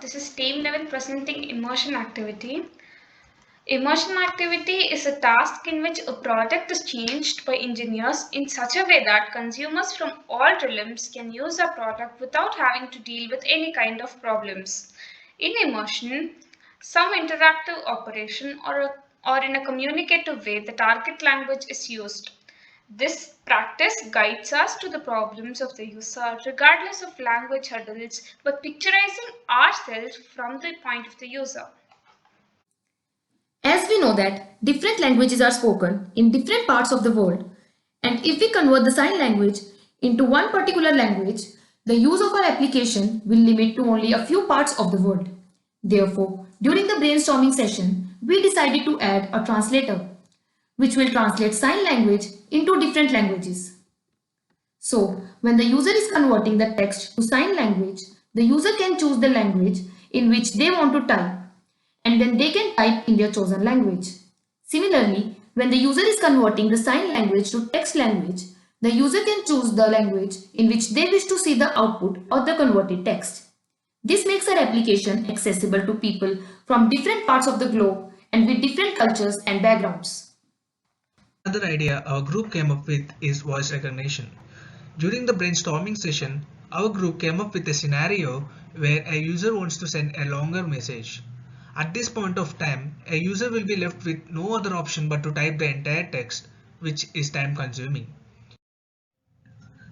This is team level presenting immersion activity. Immersion activity is a task in which a product is changed by engineers in such a way that consumers from all realms can use a product without having to deal with any kind of problems. In immersion, some interactive operation or in a communicative way, the target language is used. This practice guides us to the problems of the user regardless of language hurdles by picturizing ourselves from the point of the user. As we know that different languages are spoken in different parts of the world, and if we convert the sign language into one particular language, the use of our application will limit to only a few parts of the world. Therefore, during the brainstorming session, we decided to add a translator, which will translate sign language into different languages. So, when the user is converting the text to sign language, the user can choose the language in which they want to type, and then they can type in their chosen language. Similarly, when the user is converting the sign language to text language, the user can choose the language in which they wish to see the output of the converted text. This makes our application accessible to people from different parts of the globe and with different cultures and backgrounds. Another idea our group came up with is voice recognition. During the brainstorming session, our group came up with a scenario where a user wants to send a longer message. At this point of time, a user will be left with no other option but to type the entire text, which is time consuming.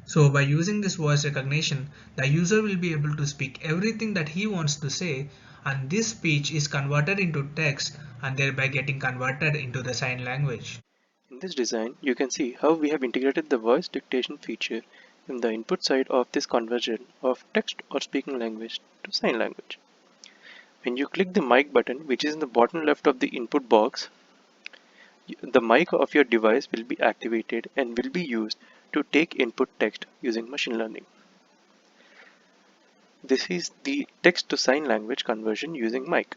So by using this voice recognition, the user will be able to speak everything that he wants to say, and this speech is converted into text and thereby getting converted into the sign language. In this design, you can see how we have integrated the voice dictation feature in the input side of this conversion of text or speaking language to sign language. When you click the mic button, which is in the bottom left of the input box, the mic of your device will be activated and will be used to take input text using machine learning. This is the text to sign language conversion using mic.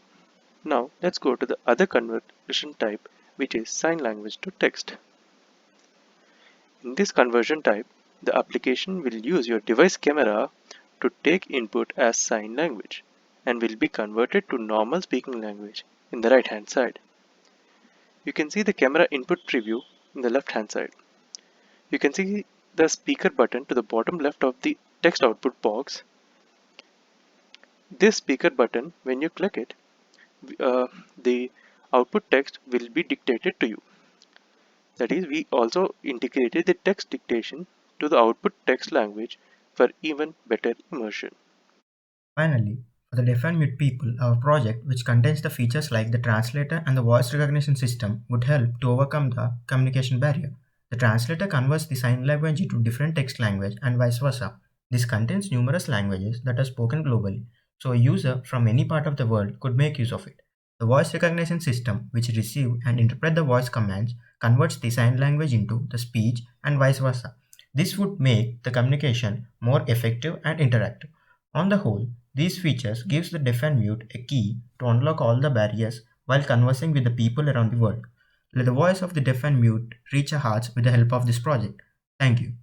Now let's go to the other conversion type, which is sign language to text. In this conversion type, the application will use your device camera to take input as sign language and will be converted to normal speaking language in the right hand side. You can see the camera input preview in the left hand side. You can see the speaker button to the bottom left of the text output box. This speaker button, when you click it, the output text will be dictated to you. That is, we also integrated the text dictation to the output text language for even better immersion. Finally, for the deaf and mute people, our project, which contains the features like the translator and the voice recognition system, would help to overcome the communication barrier. The translator converts the sign language into different text language and vice versa. This contains numerous languages that are spoken globally, so a user from any part of the world could make use of it. The voice recognition system, which receive and interpret the voice commands, converts the sign language into the speech and vice versa. This would make the communication more effective and interactive. On the whole, these features gives the deaf and mute a key to unlock all the barriers while conversing with the people around the world. Let the voice of the deaf and mute reach our hearts with the help of this project. Thank you.